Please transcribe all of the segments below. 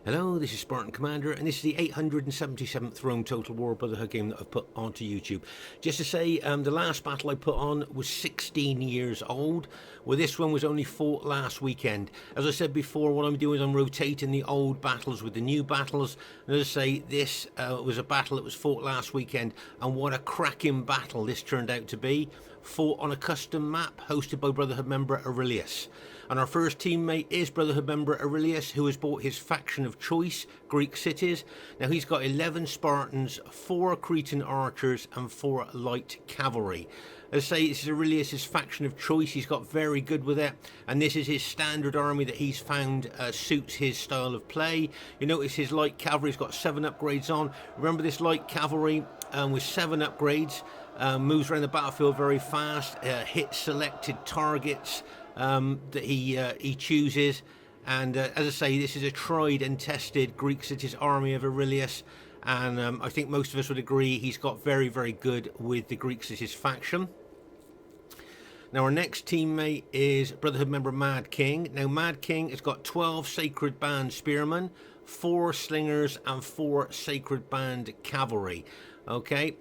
Hello, this is Spartan Commander, and this is the 877th Rome Total War Brotherhood game that I've put onto YouTube. Just to say, the last battle I put on was 16 years old, well this one was only fought last weekend. As I said before, what I'm doing is I'm rotating the old battles with the new battles, and as I say, this was a battle that was fought last weekend, and what a cracking battle this turned out to be. Fought on a custom map hosted by Brotherhood member Aurelius. And our first teammate is Brotherhood member Aurelius, who has bought his faction of choice, Greek cities. Now he's got 11 Spartans, 4 Cretan archers and 4 light cavalry. As I say, this is Aurelius' faction of choice. He's got very good with it, and this is his standard army that he's found suits his style of play. You notice his light cavalry's got 7 upgrades on. Remember, this light cavalry with 7 upgrades moves around the battlefield very fast, hits selected targets that he chooses, and as I say, this is a tried and tested Greek cities army of Aurelius, and I think most of us would agree he's got very, very good with the Greek cities faction. Now our next teammate is Brotherhood member Madking. Now Madking has got 12 Sacred Band spearmen, 4 slingers and 4 Sacred Band cavalry. Okay,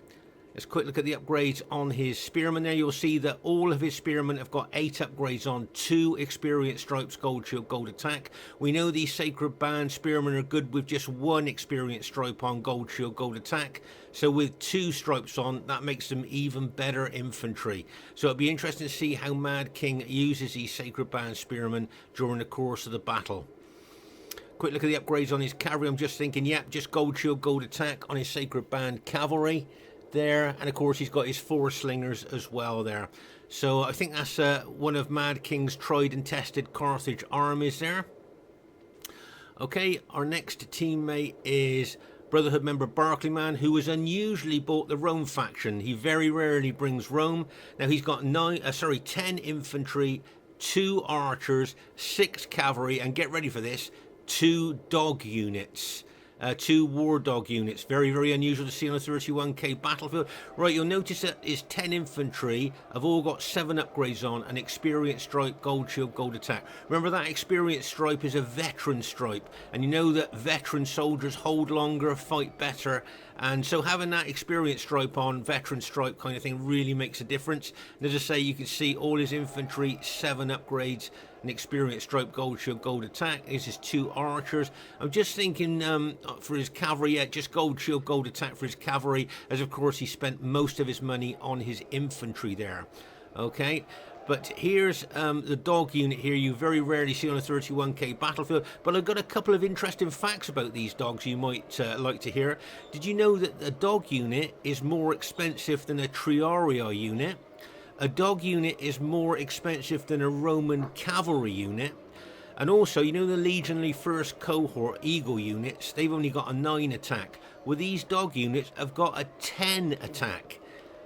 let's quick look at the upgrades on his spearmen there. You'll see that all of his spearmen have got 8 upgrades on, 2 experience stripes, gold shield, gold attack. We know these Sacred Band spearmen are good with just 1 experience stripe on, gold shield, gold attack. So with 2 stripes on, that makes them even better infantry. So it'll be interesting to see how Madking uses these Sacred Band spearmen during the course of the battle. Quick look at the upgrades on his cavalry. I'm just thinking, yep, just gold shield, gold attack on his Sacred Band cavalry there, and of course he's got his 4 slingers as well there. So I think that's one of Madking's tried and tested Carthage armies there. Okay, our next teammate is Brotherhood member Barclayman, who has unusually bought the Rome faction. He very rarely brings Rome. Now he's got 10 infantry, 2 archers, 6 cavalry, and get ready for this, 2 dog units. 2 war dog units. Very, very unusual to see on a 31k battlefield. Right, you'll notice that his 10 infantry have all got 7 upgrades on, an experience stripe, gold shield, gold attack. Remember, that experience stripe is a veteran stripe, and you know that veteran soldiers hold longer, fight better, and so having that experience stripe on, veteran stripe kind of thing, really makes a difference. And as I say, you can see all his infantry, 7 upgrades, an experience stripe, gold shield, gold attack. This is 2 archers. I'm just thinking for his cavalry, just gold shield, gold attack for his cavalry, as of course he spent most of his money on his infantry there. Okay, but here's the dog unit here. You very rarely see on a 31k battlefield, but I've got a couple of interesting facts about these dogs you might like to hear. Did you know that a dog unit is more expensive than a triarii unit? A dog unit is more expensive than a Roman cavalry unit. And also, you know the Legionary First Cohort Eagle units, they've only got a 9 attack. Well, these dog units have got a 10 attack.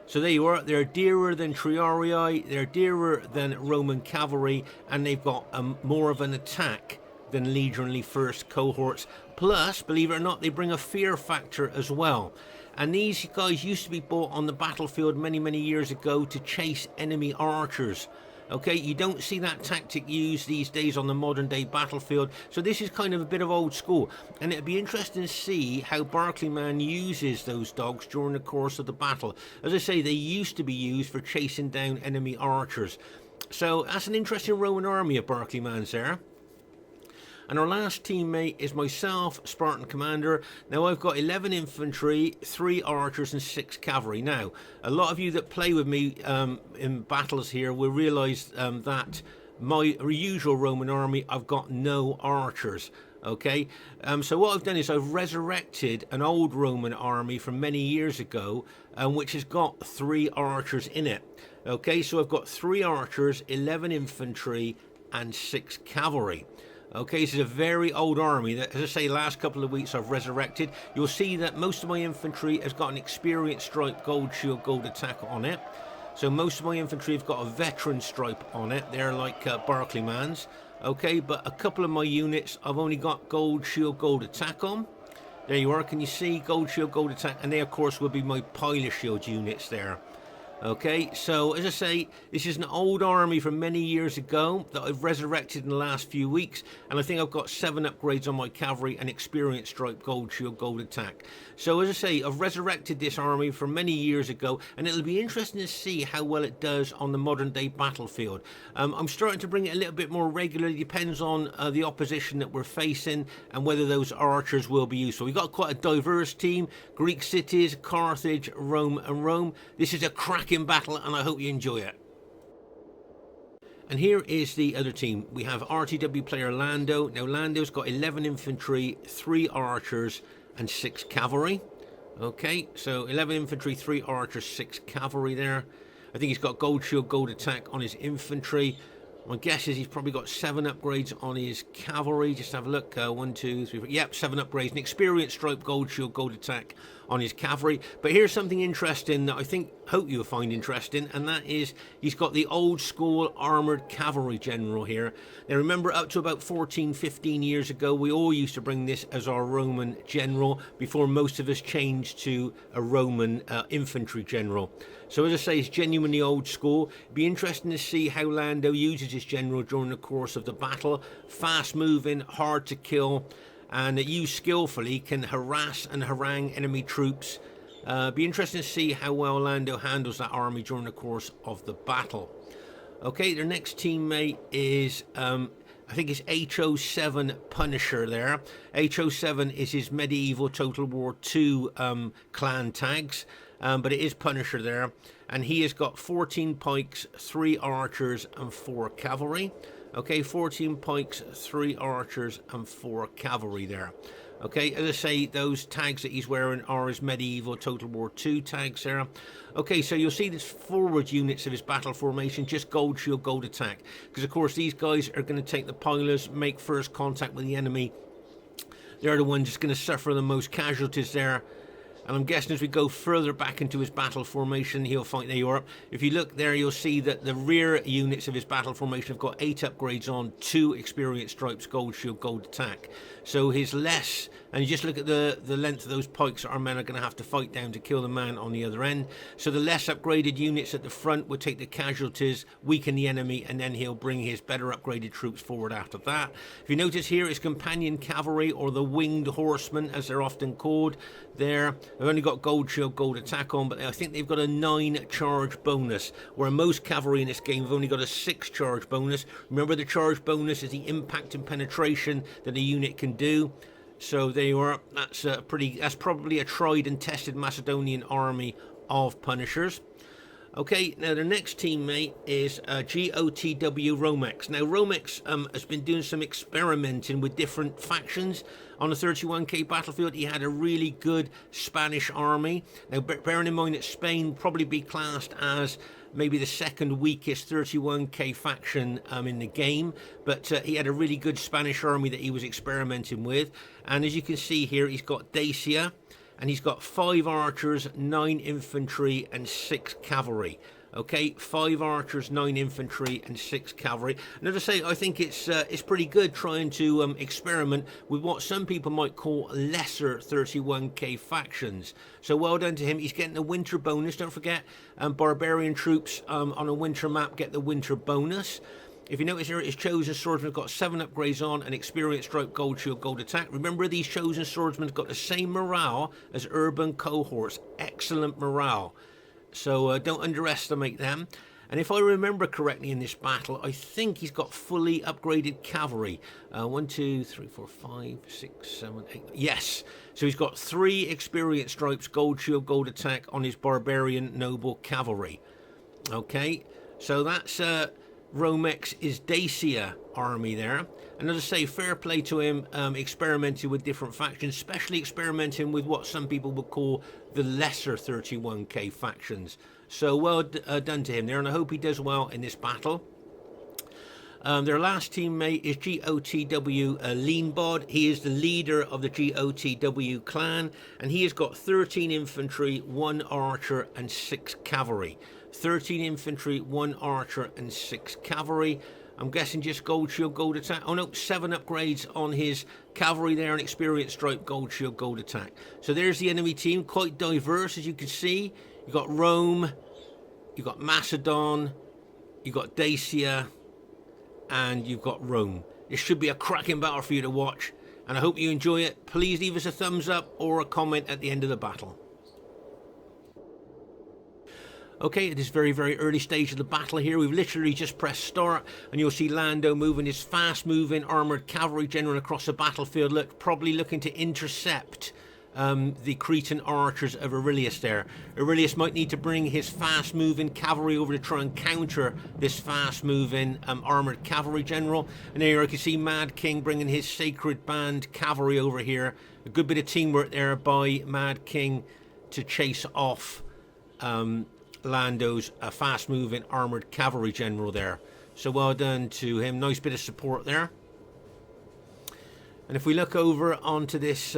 So there you are, they're dearer than triarii, they're dearer than Roman cavalry, and they've got more of an attack than Legionary First Cohorts. Plus, believe it or not, they bring a fear factor as well. And these guys used to be bought on the battlefield many, many years ago to chase enemy archers. Okay, you don't see that tactic used these days on the modern day battlefield, so this is kind of a bit of old school, and it'd be interesting to see how Barclayman uses those dogs during the course of the battle. As I say, they used to be used for chasing down enemy archers. So that's an interesting Roman army of Barclayman's there. And our last teammate is myself, Spartan Commander. Now I've got 11 infantry, 3 archers and 6 cavalry. Now, a lot of you that play with me in battles here will realise that my usual Roman army, I've got no archers. Okay, so what I've done is I've resurrected an old Roman army from many years ago, which has got 3 archers in it. Okay, so I've got 3 archers, 11 infantry and 6 cavalry. Okay, this is a very old army that, as I say, last couple of weeks I've resurrected. You'll see that most of my infantry has got an experience stripe, gold shield, gold attack on it. So most of my infantry have got a veteran stripe on it. They're like Barclayman's. Okay, but a couple of my units I've only got gold shield, gold attack on. There you are, can you see gold shield, gold attack? And they of course will be my pilot shield units there. Okay, so as I say, this is an old army from many years ago that I've resurrected in the last few weeks, and I think I've got 7 upgrades on my cavalry and experience stripe, gold shield, gold attack. So as I say, I've resurrected this army from many years ago, and it'll be interesting to see how well it does on the modern day battlefield. I'm starting to bring it a little bit more regularly, depends on the opposition that we're facing and whether those archers will be useful. We've got quite a diverse team: Greek cities, Carthage, Rome and Rome. This is a cracking battle, and I hope you enjoy it. And here is the other team. We have RTW player Lando. Now Lando's got 11 infantry, 3 archers and 6 cavalry. Okay, so 11 infantry, 3 archers, 6 cavalry there. I think he's got gold shield, gold attack on his infantry. My guess is he's probably got 7 upgrades on his cavalry. Just have a look. 1, 2, 3, 4. Yep, 7 upgrades. An experience stripe, gold shield, gold attack on his cavalry. But here's something interesting that I hope you'll find interesting, and that is he's got the old school armoured cavalry general here. Now remember, up to about 14, 15 years ago, we all used to bring this as our Roman general before most of us changed to a Roman infantry general. So as I say, it's genuinely old school. It'd be interesting to see how Lando uses his general during the course of the battle. Fast moving, hard to kill, and used skillfully can harass and harangue enemy troops. Be interesting to see how well Lando handles that army during the course of the battle. Okay, their next teammate is I think it's HO7 Punisher there. HO7 is his medieval Total War II clan tags. But it is Punisher there, and he has got 14 pikes, 3 archers and 4 cavalry. Okay, 14 pikes, 3 archers and 4 cavalry there. Okay, as I say, those tags that he's wearing are his medieval Total War II tags there. Okay, so you'll see the forward units of his battle formation, just gold shield, gold attack, because of course these guys are going to take the pilers, make first contact with the enemy. They're the ones that's going to suffer the most casualties there. And I'm guessing as we go further back into his battle formation, he'll fight. There you are. If you look there, you'll see that the rear units of his battle formation have got 8 upgrades on, 2 experience stripes, gold shield, gold attack. So his less, and you just look at the length of those pikes that our men are going to have to fight down to kill the man on the other end. So the less upgraded units at the front would take the casualties, weaken the enemy, and then he'll bring his better upgraded troops forward after that. If you notice here, his companion cavalry, or the winged horsemen as they're often called, there. They've only got gold shield, gold attack on, but I think they've got a 9 charge bonus, where most cavalry in this game have only got a 6 charge bonus. Remember, the charge bonus is the impact and penetration that a unit can do. So there you are. That's probably a tried and tested Macedonian army of Punishers. Okay, now the next teammate is GOTW Romex. Now Romex has been doing some experimenting with different factions. On the 31k battlefield, he had a really good Spanish army. Now bearing in mind that Spain probably be classed as maybe the second weakest 31k faction in the game, but he had a really good Spanish army that he was experimenting with. And as you can see here, he's got Dacia, and he's got 5 archers, 9 infantry and 6 cavalry. Okay, 5 archers, 9 infantry and 6 cavalry. And as I say, I think it's pretty good trying to experiment with what some people might call lesser 31k factions. So well done to him. He's getting a winter bonus. Don't forget, barbarian troops on a winter map get the winter bonus. If you notice here, his chosen swordsmen have got 7 upgrades on, and experience stripe, gold shield, gold attack. Remember, these chosen swordsmen have got the same morale as urban cohorts. Excellent morale. So don't underestimate them. And if I remember correctly in this battle, I think he's got fully upgraded cavalry. 1, 2, 3, 4, 5, 6, 7, 8. Yes. So he's got 3 experience stripes, gold shield, gold attack on his barbarian noble cavalry. Okay. So that's Romex is Dacia army there. And as I say, fair play to him, experimenting with different factions, especially experimenting with what some people would call the lesser 31k factions. So well done to him there, and I hope he does well in this battle. Their last teammate is GOTW Leanbod. He is the leader of the GOTW clan, and he has got 13 infantry, 1 archer and 6 cavalry. 13 infantry, 1 archer and 6 cavalry. I'm guessing just gold shield, gold attack. Oh no, 7 upgrades on his cavalry there, and experience stripe, gold shield, gold attack. So there's the enemy team, quite diverse as you can see. You've got Rome, you've got Macedon, you've got Dacia, and you've got Rome. This should be a cracking battle for you to watch, and I hope you enjoy it. Please leave us a thumbs up or a comment at the end of the battle. Okay, at this very, very early stage of the battle here, we've literally just pressed start, and you'll see Lando moving his fast-moving armoured cavalry general across the battlefield, probably looking to intercept the Cretan archers of Aurelius there. Aurelius might need to bring his fast-moving cavalry over to try and counter this fast-moving armoured cavalry general. And there you can see Madking bringing his sacred band cavalry over here. A good bit of teamwork there by Madking to chase off Lando's fast-moving armoured cavalry general there. So well done to him. Nice bit of support there. And if we look over onto this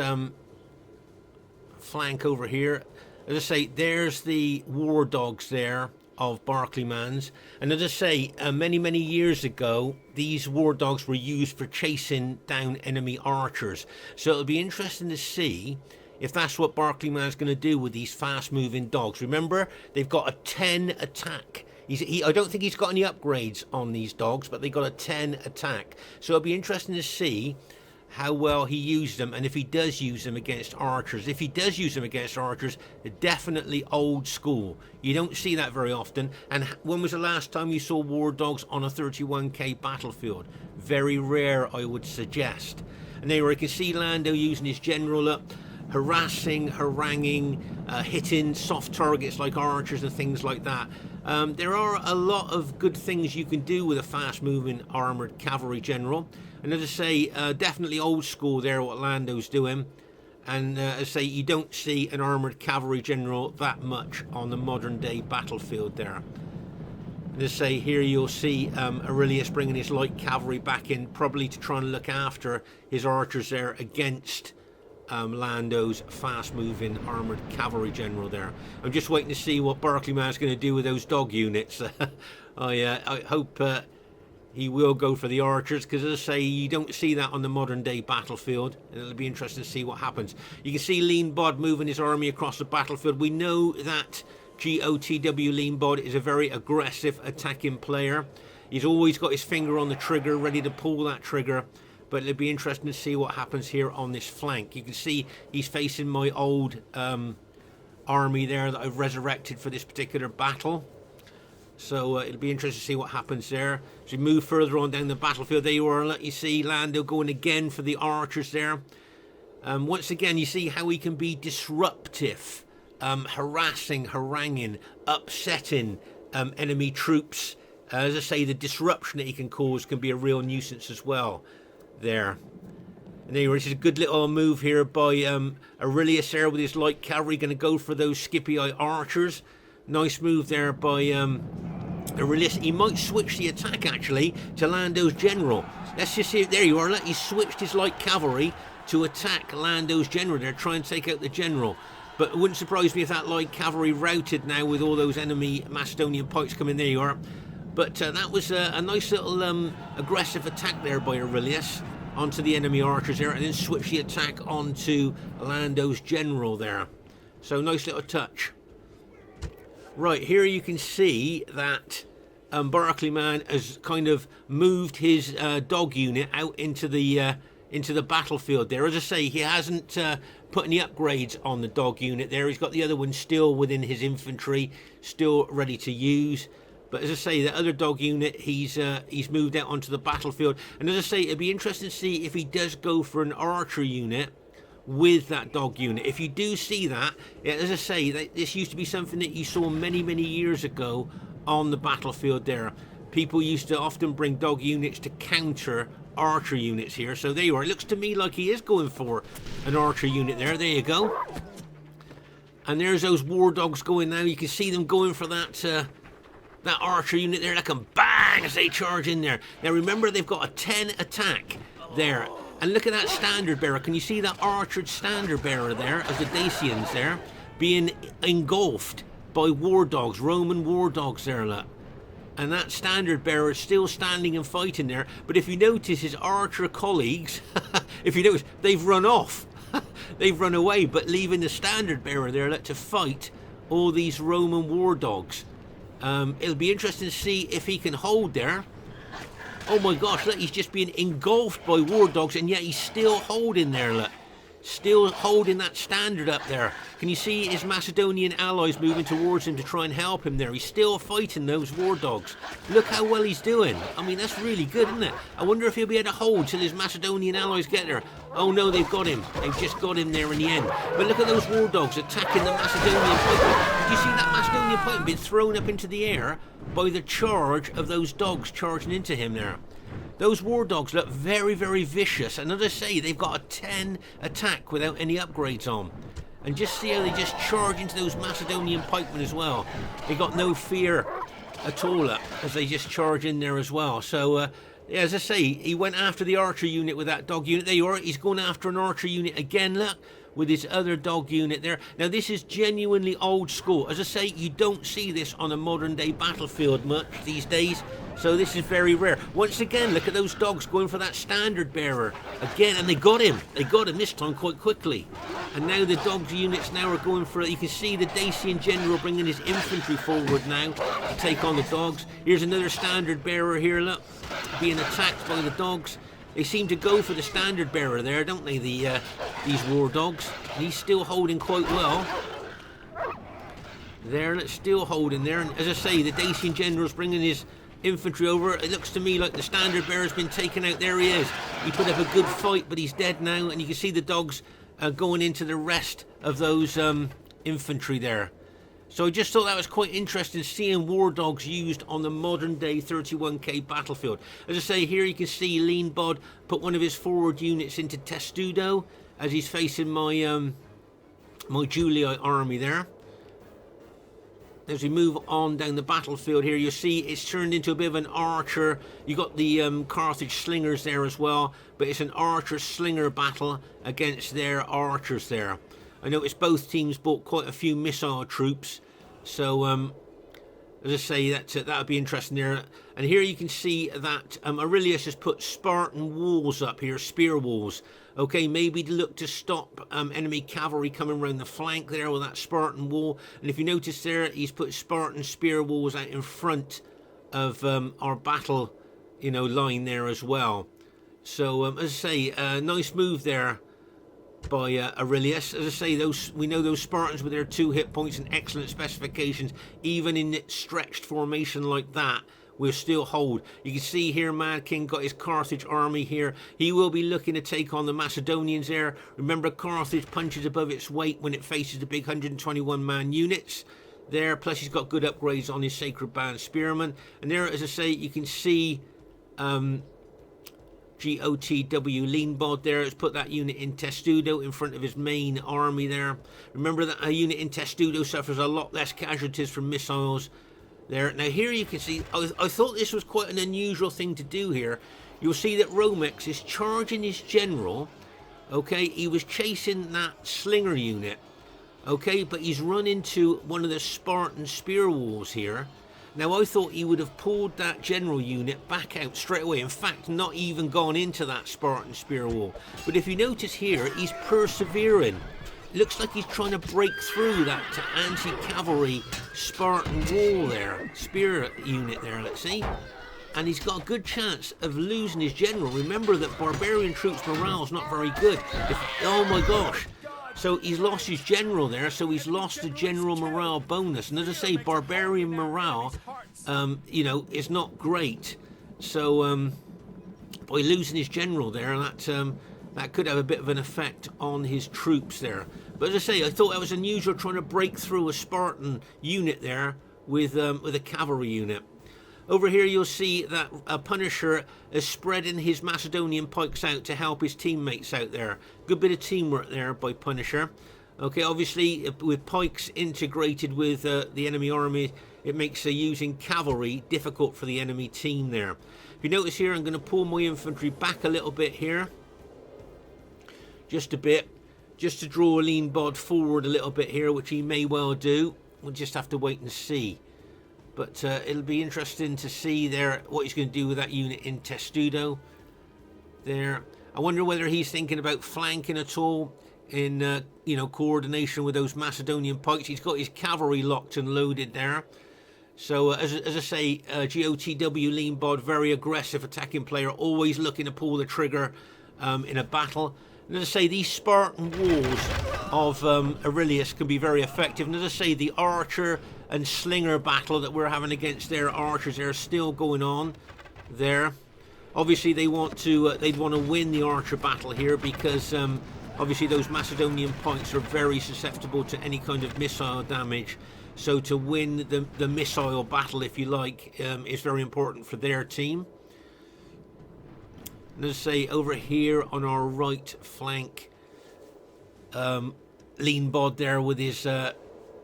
flank over here, as I say, there's the war dogs there of Barclayman's. And as I say, many years ago, these war dogs were used for chasing down enemy archers. So it'll be interesting to see if that's what Barclayman's going to do with these fast-moving dogs. Remember, they've got a 10 attack. I don't think he's got any upgrades on these dogs, but they've got a 10 attack. So it'll be interesting to see how well he used them, and if he does use them against archers. If he does use them against archers, they're definitely old school. You don't see that very often. And when was the last time you saw war dogs on a 31k battlefield? Very rare, I would suggest. And there you can see Lando using his general up, harassing, haranguing, hitting soft targets like archers and things like that. There are a lot of good things you can do with a fast-moving armoured cavalry general. And as I say, definitely old school there, what Lando's doing. And as I say, you don't see an armoured cavalry general that much on the modern-day battlefield there. And as I say, here you'll see Aurelius bringing his light cavalry back in, probably to try and look after his archers there against Lando's fast-moving armoured cavalry general there. I'm just waiting to see what Barclayman's going to do with those dog units. I hope he will go for the archers, because as I say, you don't see that on the modern-day battlefield, and it'll be interesting to see what happens. You can see Leanbod moving his army across the battlefield. We know that GOTW Leanbod is a very aggressive attacking player. He's always got his finger on the trigger, ready to pull that trigger. But it'll be interesting to see what happens here on this flank. You can see he's facing my old army there that I've resurrected for this particular battle. So it'll be interesting to see what happens there. As we move further on down the battlefield, there you are. Let you see Lando going again for the archers there. Once again, you see how he can be disruptive, harassing, haranguing, upsetting enemy troops. As I say, the disruption that he can cause can be a real nuisance as well. There. And there, this is a good little move here by Aurelius there with his light cavalry, going to go for those Scipii archers. Nice move there by Aurelius. He might switch the attack actually to Lando's general. Let's just see. There you are. He switched his light cavalry to attack Lando's general there, try and take out the general. But it wouldn't surprise me if that light cavalry routed now with all those enemy Macedonian pikes coming. There you are. But that was a nice little aggressive attack there by Aurelius onto the enemy archers there, and then switch the attack onto Lando's general there. So nice little touch. Right, here you can see that Barclayman has kind of moved his dog unit out into the battlefield there. As I say, he hasn't put any upgrades on the dog unit there. He's got the other one still within his infantry, still ready to use. But as I say, the other dog unit, he's moved out onto the battlefield. And as I say, it'd be interesting to see if he does go for an archer unit with that dog unit. If you do see that, as I say, this used to be something that you saw many years ago on the battlefield there. People used to often bring dog units to counter archer units here. So there you are. It looks to me like he is going for an archer unit there. There you go. And there's those war dogs going now. You can see them going for that archer unit there. That can bang as they charge in there. Now remember, they've got a 10 attack there. And look at that standard bearer. Can you see that archered standard bearer there of the Dacians there being engulfed by war dogs, Roman war dogs there, look. And that standard bearer is still standing and fighting there. But if you notice, his archer colleagues, if you notice, they've run off. They've run away, but leaving the standard bearer there to fight all these Roman war dogs. It'll be interesting to see if he can hold there. Oh my gosh, look, he's just being engulfed by war dogs, and yet he's still holding there, look. Still holding that standard up there. Can you see his Macedonian allies moving towards him to try and help him there? He's still fighting those war dogs. Look how well he's doing. I mean, that's really good, isn't it? I wonder if he'll be able to hold till his Macedonian allies get there. Oh no, they've got him. They've just got him there in the end. But look at those war dogs attacking the Macedonian pikemen. Did you see that Macedonian pikeman being thrown up into the air by the charge of those dogs charging into him there? Those war dogs look very, very vicious. And as I say, they've got a 10 attack without any upgrades on. And just see how they just charge into those Macedonian pikemen as well. They got no fear at all as they just charge in there as well. So, yeah, as I say, he went after the archer unit with that dog unit. There you are. He's going after an archer unit again, look, with his other dog unit there. Now, this is genuinely old school. As I say, you don't see this on a modern day battlefield much these days. So this is very rare. Once again, look at those dogs going for that standard bearer again, and they got him. They got him this time quite quickly. And now the dogs units now are going for it. You can see the Dacian general bringing his infantry forward now to take on the dogs. Here's another standard bearer here, look, being attacked by the dogs. They seem to go for the standard bearer there, don't they? These war dogs. And he's still holding quite well. There, it's still holding there. And as I say, the Dacian general's bringing his infantry over. It looks to me like the standard bearer's been taken out. There he is. He put up a good fight, but he's dead now, and you can see the dogs going into the rest of those infantry there. So I just thought that was quite interesting, seeing war dogs used on the modern day 31k battlefield. As I say, here you can see Leanbod put one of his forward units into Testudo as he's facing my my Julii army there. As we move on down the battlefield here, you'll see it's turned into a bit of an archer. You got the Carthage slingers there as well, but it's an archer-slinger battle against their archers there. I noticed both teams bought quite a few missile troops, so as I say, that would be interesting there. And here you can see that Aurelius has put Spartan walls up here, spear walls. Okay, maybe to look to stop enemy cavalry coming around the flank there with that Spartan wall. And if you notice there, he's put Spartan spear walls out in front of our battle, line there as well. So, as I say, nice move there by Aurelius. As I say, we know those Spartans with their 2 hit points and excellent specifications, even in stretched formation like that, will still hold. You can see here Madking got his Carthage army here. He will be looking to take on the Macedonians there. Remember, Carthage punches above its weight when it faces the big 121-man units there. Plus, he's got good upgrades on his Sacred Band Spearmen. And there, as I say, you can see GOTW Leanbod there has put that unit in Testudo in front of his main army there. Remember that a unit in Testudo suffers a lot less casualties from missiles there. Now here you can see, I thought this was quite an unusual thing to do here. You'll see that Romex is charging his general. Okay, he was chasing that slinger unit. Okay, but he's run into one of the Spartan spear walls here. Now, I thought he would have pulled that general unit back out straight away. In fact, not even gone into that Spartan spear wall. But if you notice here, he's persevering. It looks like he's trying to break through that anti-cavalry Spartan wall there. Spear unit there, let's see. And he's got a good chance of losing his general. Remember that barbarian troops' morale's not very good. Oh my gosh. So he's lost his general there, so he's lost the general morale bonus. And as I say, barbarian morale, is not great. So by losing his general there, that could have a bit of an effect on his troops there. But as I say, I thought that was unusual, trying to break through a Spartan unit there with a cavalry unit. Over here you'll see that Punisher is spreading his Macedonian pikes out to help his teammates out there. Good bit of teamwork there by Punisher. Okay, obviously with pikes integrated with the enemy army, it makes using cavalry difficult for the enemy team there. If you notice here, I'm going to pull my infantry back a little bit here. Just a bit. Just to draw Leanbod forward a little bit here, which he may well do. We'll just have to wait and see. But it'll be interesting to see there what he's going to do with that unit in Testudo there. I wonder whether he's thinking about flanking at all in coordination with those Macedonian pikes. He's got his cavalry locked and loaded there. So as I say, GOTW Leanbod, very aggressive attacking player, always looking to pull the trigger in a battle. And as I say, these Spartan walls of Aurelius can be very effective. And as I say, the archer and slinger battle that we're having against their archers are still going on there. Obviously, they'd want to win the archer battle here because obviously those Macedonian pikes are very susceptible to any kind of missile damage. So to win the missile battle, if you like, is very important for their team. And as I say, over here on our right flank, Leanbod there with his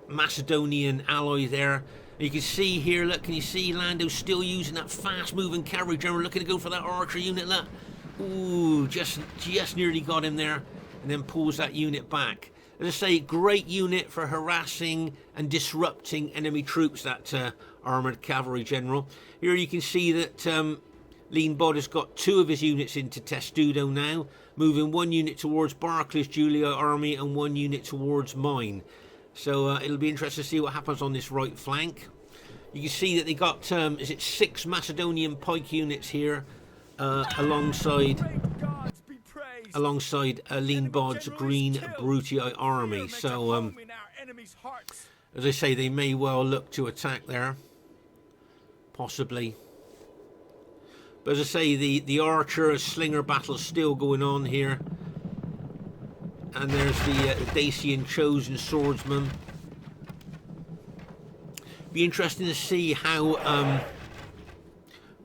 Macedonian ally there. You can see here, look, can you see Lando still using that fast-moving cavalry general, looking to go for that archer unit, look. Ooh, just nearly got him there, and then pulls that unit back. As I say, great unit for harassing and disrupting enemy troops, that armoured cavalry general. Here you can see that Leanbod has got 2 of his units into Testudo now, moving 1 unit towards Barclay's Julia army and 1 unit towards mine. So it'll be interesting to see what happens on this right flank. You can see that they got, 6 Macedonian pike units here alongside Leanbod's green Brutii army. So as I say, they may well look to attack there, possibly. But as I say, the archer slinger battle still going on here. And there's the Dacian chosen swordsman. Be interesting to see how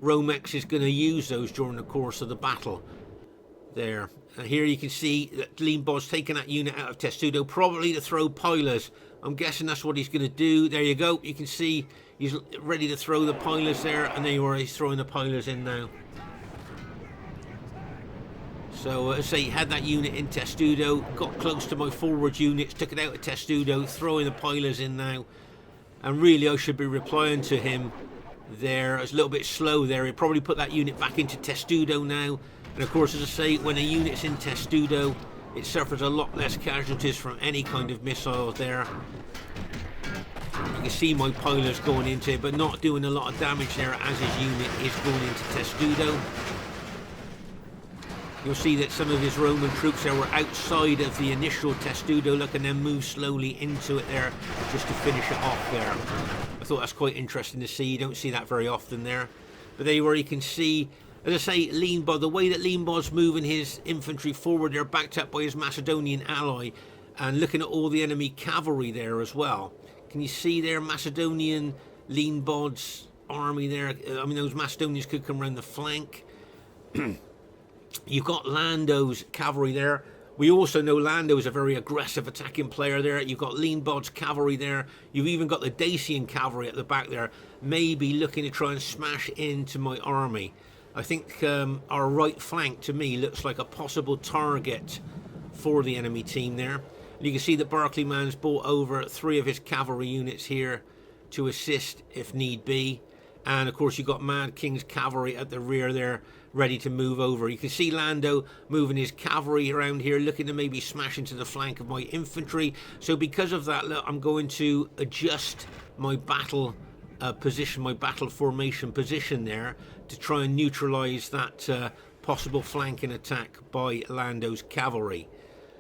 Romex is going to use those during the course of the battle there. And here you can see that Leanbod's taking that unit out of Testudo, probably to throw pilers. I'm guessing that's what he's going to do. There you go. You can see he's ready to throw the pilers there, and there you are, he's throwing the pilers in now. So, as I say, he had that unit in Testudo, got close to my forward units, took it out of Testudo, throwing the pilers in now. And really, I should be replying to him there. It's a little bit slow there. He'll probably put that unit back into Testudo now. And of course, as I say, when a unit's in Testudo, it suffers a lot less casualties from any kind of missiles there. You can see my pilers going into it, but not doing a lot of damage there as his unit is going into Testudo. You'll see that some of his Roman troops there were outside of the initial Testudo, look, and then move slowly into it there just to finish it off there. I thought that's quite interesting to see. You don't see that very often there. But there you are, you can see, as I say, Leanbod, the way that Leanbod's moving his infantry forward there, backed up by his Macedonian ally, and looking at all the enemy cavalry there as well. Can you see there Macedonian Leanbod's army there? I mean, those Macedonians could come around the flank. You've got Lando's cavalry there. We also know Lando is a very aggressive attacking player there. You've got Leanbod's cavalry there. You've even got the Dacian cavalry at the back there, maybe looking to try and smash into my army. I think our right flank, to me, looks like a possible target for the enemy team there. And you can see that Barclayman's brought over 3 of his cavalry units here to assist if need be. And of course, you've got Madking's cavalry at the rear there, ready to move over. You can see Lando moving his cavalry around here, looking to maybe smash into the flank of my infantry. So because of that, look, I'm going to adjust my battle position, my battle formation position there, to try and neutralize that possible flanking attack by Lando's cavalry.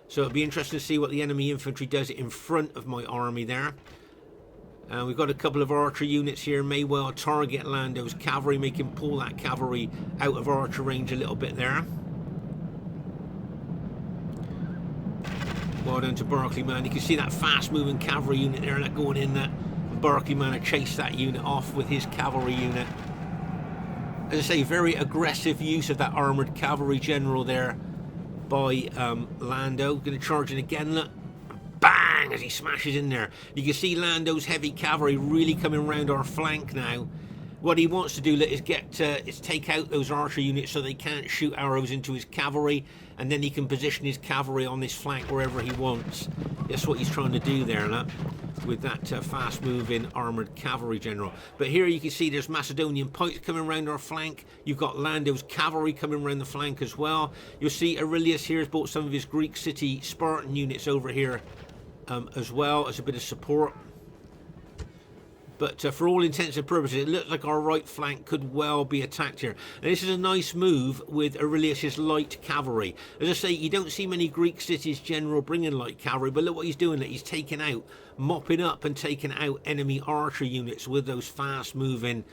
So it'll be interesting to see what the enemy infantry does in front of my army there. We've got a couple of archer units here, may well target Lando's cavalry, make him pull that cavalry out of archer range a little bit there. Well done to Barclayman. You can see that fast-moving cavalry unit there, that going in that. Barclayman had chased that unit off with his cavalry unit. As I say, very aggressive use of that armoured cavalry general there by Lando. Going to charge it again, look. Bang! As he smashes in there. You can see Lando's heavy cavalry really coming around our flank now. What he wants to do is take out those archer units so they can't shoot arrows into his cavalry, and then he can position his cavalry on this flank wherever he wants. That's what he's trying to do there, look, with that fast-moving armoured cavalry general. But here you can see there's Macedonian pikes coming around our flank. You've got Lando's cavalry coming around the flank as well. You'll see Aurelius here has brought some of his Greek city Spartan units over here as well as a bit of support. but for all intents and purposes, it looks like our right flank could well be attacked here. And this is a nice move with Aurelius's light cavalry. As I say, you don't see many Greek cities general bringing light cavalry, but look what he's doing. He's taking out, mopping up and taking out enemy archer units with those fast-moving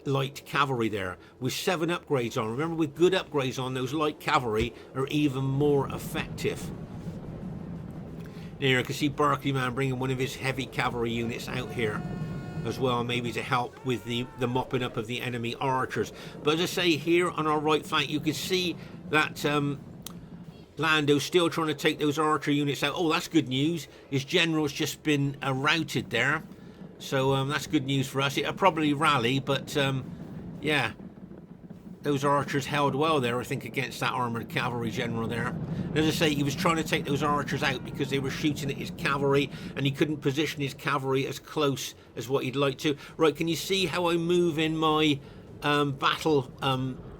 light cavalry there with 7 upgrades on. Remember, with good upgrades on, those light cavalry are even more effective. There you can see Barclayman bringing one of his heavy cavalry units out here as well, maybe to help with the mopping up of the enemy archers. But as I say, here on our right flank, you can see that Lando's still trying to take those archer units out. Oh, that's good news. His general's just been routed there. So that's good news for us. It'll probably rally, but yeah, those archers held well there, I think, against that armoured cavalry general there. And as I say, he was trying to take those archers out because they were shooting at his cavalry, and he couldn't position his cavalry as close as what he'd like to. Right, can you see how I move in my battle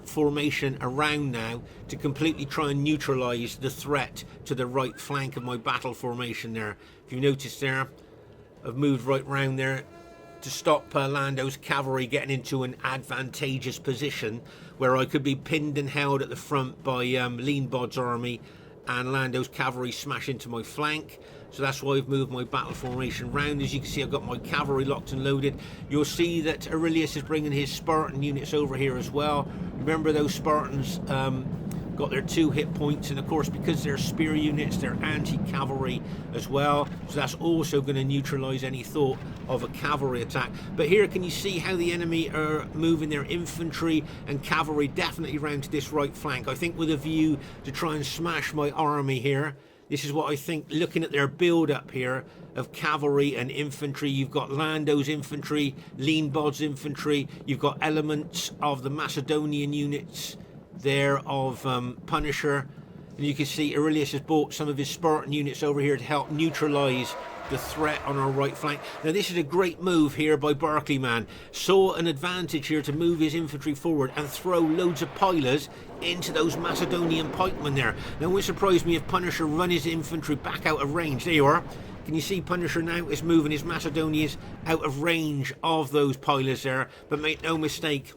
formation around now to completely try and neutralise the threat to the right flank of my battle formation there? If you notice there, I've moved right round there to stop Lando's cavalry getting into an advantageous position where I could be pinned and held at the front by Leanbod's army and Lando's cavalry smash into my flank. So that's why I've moved my battle formation round. As you can see, I've got my cavalry locked and loaded. You'll see that Aurelius is bringing his Spartan units over here as well. Remember, those Spartans got their 2 hit points, and of course, because they're spear units, they're anti-cavalry as well, so that's also going to neutralize any thought of a cavalry attack. But here, can you see how the enemy are moving their infantry and cavalry definitely round to this right flank? I think with a view to try and smash my army here. This is what I think, looking at their build up here of cavalry and infantry. You've got Lando's infantry, Leanbod's infantry, you've got elements of the Macedonian units there of Punisher, and you can see Aurelius has brought some of his Spartan units over here to help neutralise the threat on our right flank. Now this is a great move here by Barclayman. Saw an advantage here to move his infantry forward and throw loads of pilers into those Macedonian pikemen there. Now it wouldn't surprise me if Punisher run his infantry back out of range. There you are. Can you see Punisher now is moving his Macedonians out of range of those pilers there? But make no mistake,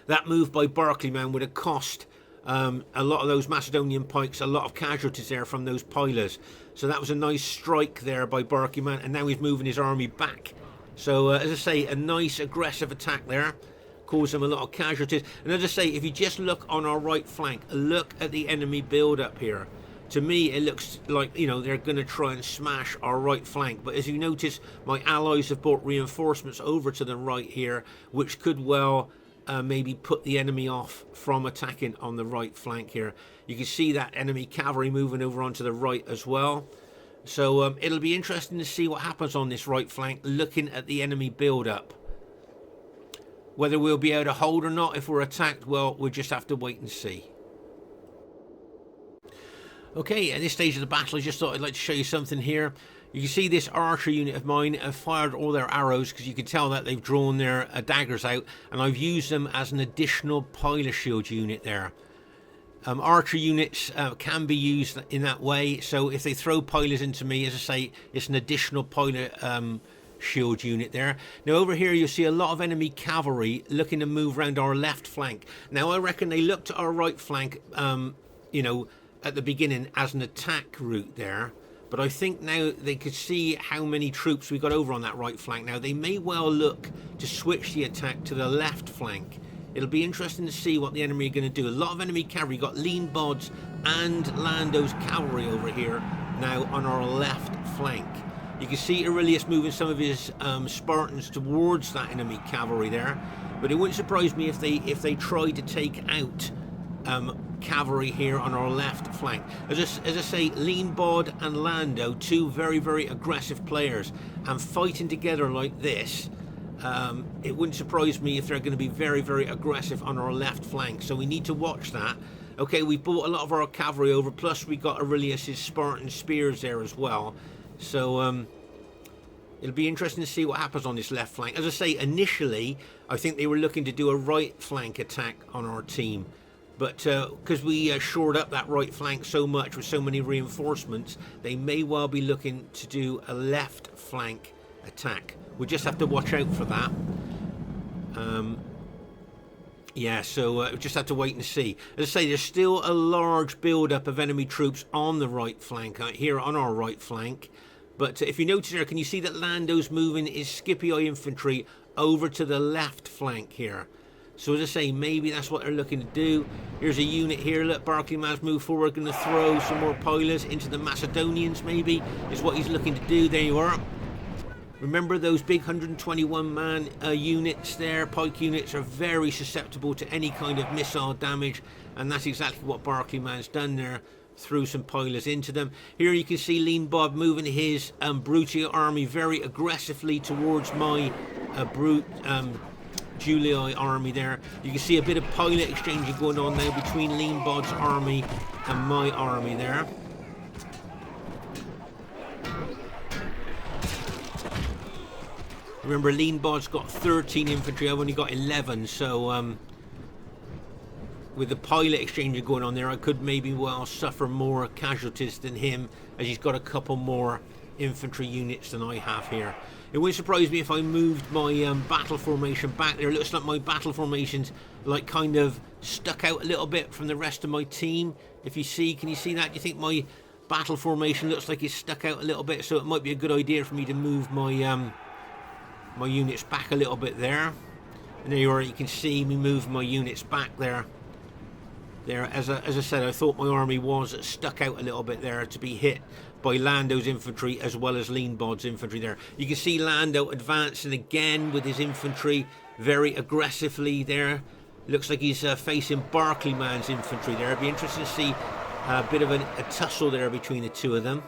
that move by Barclayman would have cost a lot of those Macedonian pikes a lot of casualties there from those pilers. So that was a nice strike there by Barclayman, and now he's moving his army back. So as I say, a nice aggressive attack there, caused them a lot of casualties. And as I say, if you just look on our right flank, look at the enemy build up here. To me, it looks like, you know, they're going to try and smash our right flank. But as you notice, my allies have brought reinforcements over to the right here, which could well maybe put the enemy off from attacking on the right flank here. You can see that enemy cavalry moving over onto the right as well. So it'll be interesting to see what happens on this right flank, looking at the enemy build-up. Whether we'll be able to hold or not if we're attacked, well, we'll just have to wait and see. Okay, at this stage of the battle, I just thought I'd like to show you something here. You can see this archer unit of mine have fired all their arrows, because you can tell that they've drawn their daggers out, and I've used them as an additional pilot shield unit there. Archer units can be used in that way, so if they throw pilots into me, as I say, it's an additional pilot shield unit there. Now over here you'll see a lot of enemy cavalry looking to move around our left flank. Now I reckon they looked at our right flank, you know, at the beginning as an attack route there. But I think now they could see how many troops we got over on that right flank. Now they may well look to switch the attack to the left flank. It'll be interesting to see what the enemy are going to do. A lot of enemy cavalry, got Leanbod's and Lando's cavalry over here now on our left flank. You can see Aurelius moving some of his Spartans towards that enemy cavalry there. But it wouldn't surprise me if they tried to take out cavalry here on our left flank. As I say, Leanbod and Lando, two very, very aggressive players, and fighting together like this, it wouldn't surprise me if they're going to be very, very aggressive on our left flank. So we need to watch that. Okay, we brought a lot of our cavalry over, plus we got Aurelius's Spartan spears there as well. So it'll be interesting to see what happens on this left flank. As I say, initially, I think they were looking to do a right flank attack on our team. But because we shored up that right flank so much with so many reinforcements, they may well be looking to do a left flank attack. We just have to watch out for that. Yeah, so we just have to wait and see. As I say, there's still a large build-up of enemy troops on the right flank, here on our right flank. But if you notice there, can you see that Lando's moving his Scipii infantry over to the left flank here? So as I say, maybe that's what they're looking to do. Here's a unit here. Look, Barclayman's moved forward, going to throw some more pilots into the Macedonians, maybe, is what he's looking to do. There you are. Remember those big 121-man units there, pike units, are very susceptible to any kind of missile damage, and that's exactly what Barclayman's done there. Threw some pilots into them. Here you can see Leanbod moving his Brutii army very aggressively towards my Julii army there. You can see a bit of pilot exchanging going on now between Leanbod's army and my army there. Remember, Leanbod's got 13 infantry, I've only got 11, so with the pilot exchanger going on there, I could maybe well suffer more casualties than him, as he's got a couple more infantry units than I have here. It wouldn't surprise me if I moved my battle formation back there. It looks like my battle formation's like kind of stuck out a little bit from the rest of my team. If you see, can you see that? Do you think my battle formation looks like it's stuck out a little bit? So it might be a good idea for me to move my my units back a little bit there. And there you are, you can see me move my units back there. As I said, I thought my army was stuck out a little bit there to be hit by Lando's infantry as well as Leanbod's infantry there. You can see Lando advancing again with his infantry very aggressively there. Looks like he's facing Barclayman's infantry there. It'd be interesting to see a bit of a tussle there between the two of them.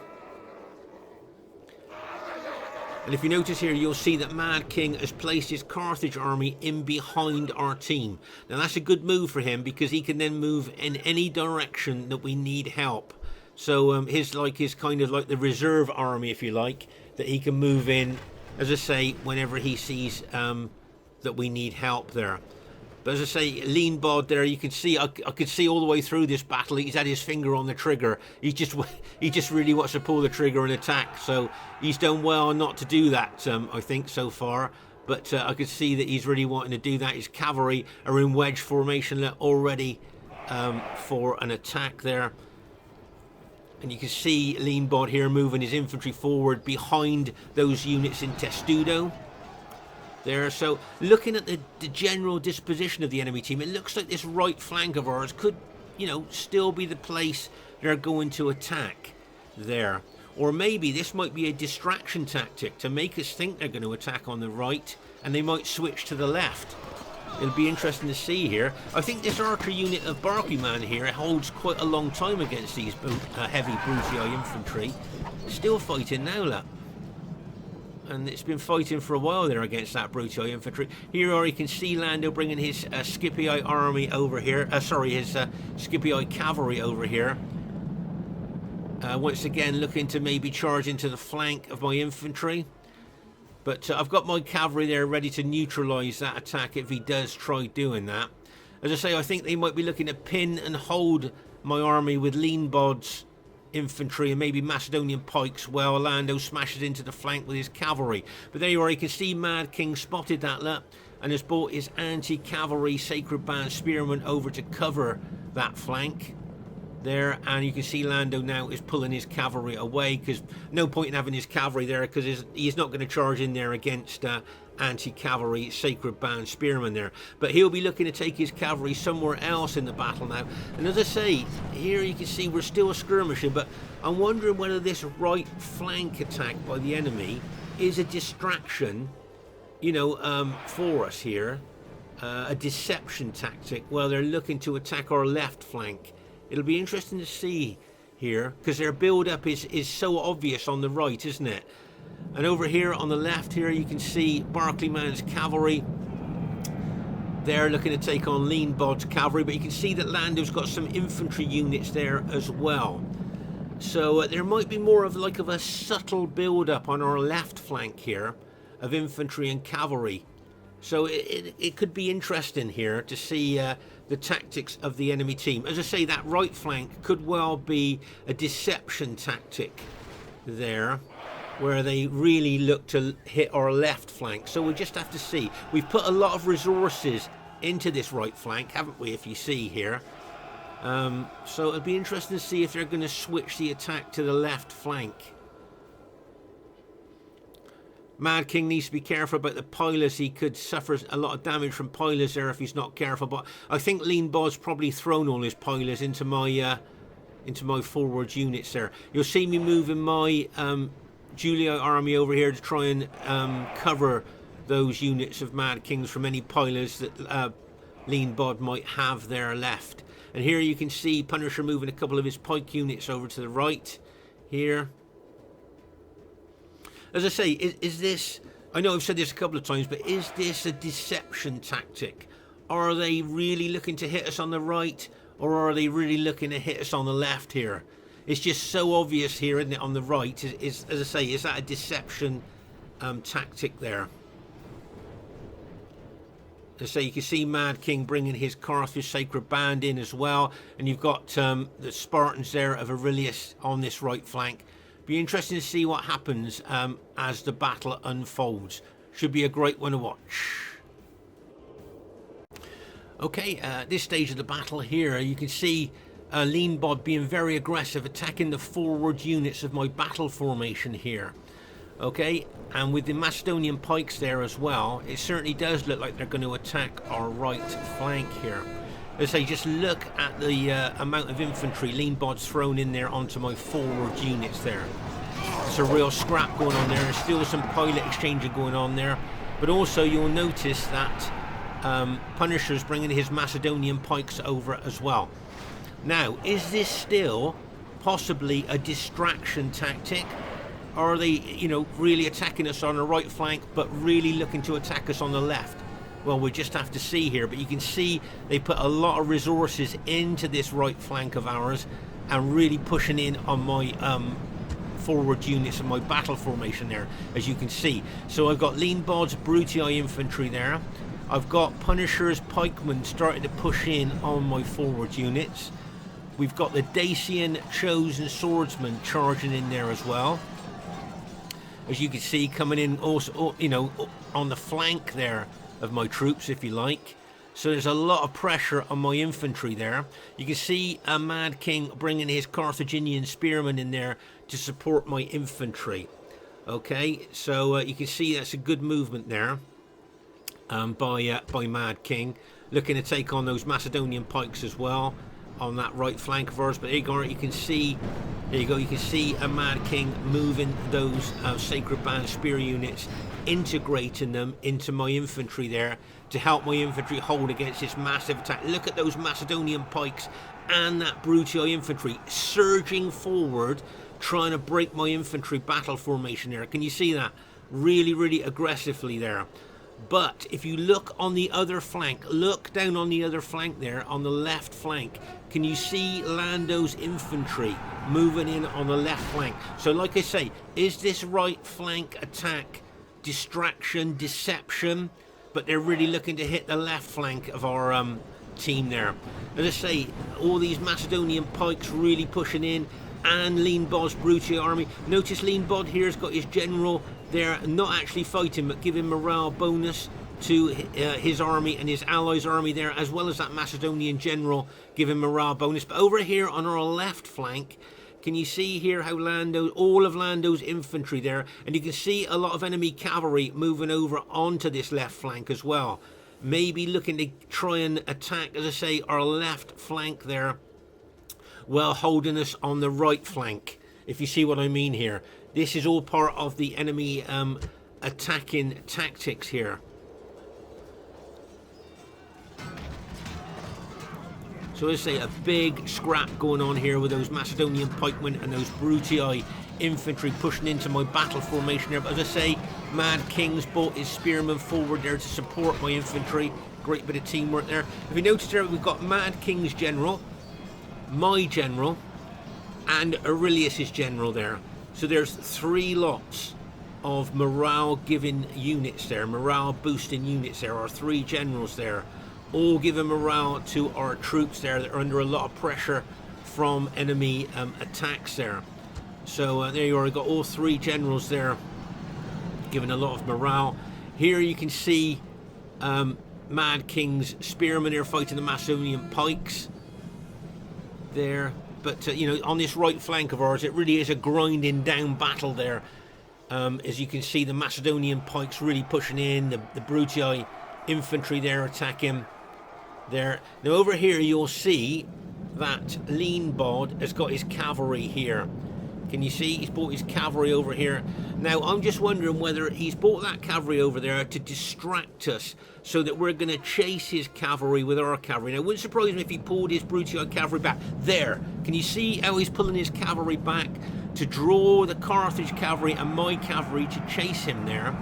And if you notice here, you'll see that Madking has placed his Carthage army in behind our team. Now that's a good move for him, because he can then move in any direction that we need help. So his kind of like the reserve army, if you like, that he can move in, as I say, whenever he sees that we need help there. But as I say, Leanbod there, you can see, I could see all the way through this battle, he's had his finger on the trigger. He just really wants to pull the trigger and attack. So he's done well not to do that, I think, so far. But I could see that he's really wanting to do that. His cavalry are in wedge formation already for an attack there. And you can see Leanbod here moving his infantry forward behind those units in Testudo there. So looking at the general disposition of the enemy team, it looks like this right flank of ours could, you know, still be the place they're going to attack there. Or maybe this might be a distraction tactic to make us think they're going to attack on the right, and they might switch to the left. It'll be interesting to see here. I think this archer unit of Barclayman here holds quite a long time against these heavy Brutii infantry. Still fighting now, look. And it's been fighting for a while there against that Brutii infantry. Here you can see Lando bringing his Scipii army over here. His Scipii cavalry over here. Once again looking to maybe charge into the flank of my infantry. But I've got my cavalry there ready to neutralise that attack if he does try doing that. As I say, I think they might be looking to pin and hold my army with Leanbod's infantry and maybe Macedonian pikes while Lando smashes into the flank with his cavalry. But there you are, you can see Madking spotted that look and has brought his anti-cavalry Sacred Band spearmen over to cover that flank there. And you can see Lando now is pulling his cavalry away, because no point in having his cavalry there, because he's not going to charge in there against anti-cavalry Sacred Band spearmen there. But he'll be looking to take his cavalry somewhere else in the battle now. And as I say, here you can see we're still skirmishing, but I'm wondering whether this right flank attack by the enemy is a distraction, you know, for us here. A deception tactic while they're looking to attack our left flank. It'll be interesting to see here, because their build-up is so obvious on the right, isn't it? And over here on the left here, you can see Barclayman's cavalry. They're looking to take on Leanbod's cavalry, but you can see that Lando's got some infantry units there as well. So there might be more of like a subtle build-up on our left flank here of infantry and cavalry. So it could be interesting here to see the tactics of the enemy team. As I say, that right flank could well be a deception tactic there. where they really look to hit our left flank. So we'll just have to see. We've put a lot of resources into this right flank, haven't we, if you see here. So it'll be interesting to see if they're going to switch the attack to the left flank. Madking needs to be careful about the pilots. He could suffer a lot of damage from pilots there if he's not careful. But I think Leanbod's probably thrown all his pilots into my forward units there. You'll see me moving my Julia army over here to try and cover those units of Mad Kings from any pilots that Leanbod might have there left. And here you can see Punisher moving a couple of his pike units over to the right here. As I say, is this, I know I've said this a couple of times, but is this a deception tactic? Are they really looking to hit us on the right, or are they really looking to hit us on the left here? It's just so obvious here, isn't it, on the right? As I say, is that a deception tactic there? As I say, you can see Mad King bringing his Carthage Sacred Band in as well, and you've got the Spartans there of Aurelius on this right flank. Be interesting to see what happens as the battle unfolds. Should be a great one to watch. Okay, at this stage of the battle here, you can see Leanbod being very aggressive, attacking the forward units of my battle formation here. Okay, and with the Macedonian pikes there as well, it certainly does look like they're going to attack our right flank here. As I say, just look at the amount of infantry Leanbod's thrown in there onto my forward units there. It's a real scrap going on there. There's still some pilot exchanging going on there. But also you'll notice that Punisher's bringing his Macedonian pikes over as well. Now, is this still possibly a distraction tactic? Or are they, you know, really attacking us on the right flank, but really looking to attack us on the left? Well, we just have to see here, but you can see they put a lot of resources into this right flank of ours and really pushing in on my forward units and my battle formation there, as you can see. So I've got Leanbod's Brutii infantry there. I've got Punisher's pikemen starting to push in on my forward units. We've got the Dacian chosen swordsman charging in there as well. As you can see, coming in also, you know, on the flank there of my troops, if you like. So there's a lot of pressure on my infantry there. You can see a Mad King bringing his Carthaginian spearmen in there to support my infantry. Okay, so you can see that's a good movement there by Mad King, looking to take on those Macedonian pikes as well on that right flank of ours. But there you can see, there you go, you can see a Mad King moving those Sacred Band spear units, integrating them into my infantry there to help my infantry hold against this massive attack. Look at those Macedonian pikes and that Brutii infantry surging forward, trying to break my infantry battle formation there. Can you see that? Really, really aggressively there. But if you look on the other flank, look down on the other flank there, on the left flank, can you see Lando's infantry moving in on the left flank? So like I say, is this right flank attack distraction, deception? But they're really looking to hit the left flank of our team there. As I say, all these Macedonian pikes really pushing in, and Leanbod's Brutii army. Notice Leanbod here has got his general there, not actually fighting, but giving morale bonus to his army and his allies' army there, as well as that Macedonian general giving morale bonus. But over here on our left flank, can you see here how Lando, all of Lando's infantry there, and you can see a lot of enemy cavalry moving over onto this left flank as well. Maybe looking to try and attack, as I say, our left flank there, while holding us on the right flank, if you see what I mean here. This is all part of the enemy attacking tactics here. So as I say, a big scrap going on here with those Macedonian pikemen and those Brutii infantry pushing into my battle formation there. But as I say, Mad King's brought his spearmen forward there to support my infantry. Great bit of teamwork there. If you notice there, we've got Mad King's general, my general, and Aurelius's general there. So there's 3 lots of morale giving units there, morale boosting units there, or 3 generals there, all giving morale to our troops there that are under a lot of pressure from enemy attacks there. So there you are, you've got all three generals there giving a lot of morale. Here you can see Mad King's spearmen here fighting the Macedonian pikes there. But you know, on this right flank of ours, it really is a grinding down battle there. As you can see, the Macedonian pikes really pushing in, the Brutii infantry there attacking there. Now over here you'll see that Leanbod has got his cavalry here. Can you see he's brought his cavalry over here? Now I'm just wondering whether he's brought that cavalry over there to distract us, so that we're going to chase his cavalry with our cavalry. Now it wouldn't surprise me if he pulled his Brutii cavalry back. There, can you see how he's pulling his cavalry back to draw the Carthage cavalry and my cavalry to chase him there?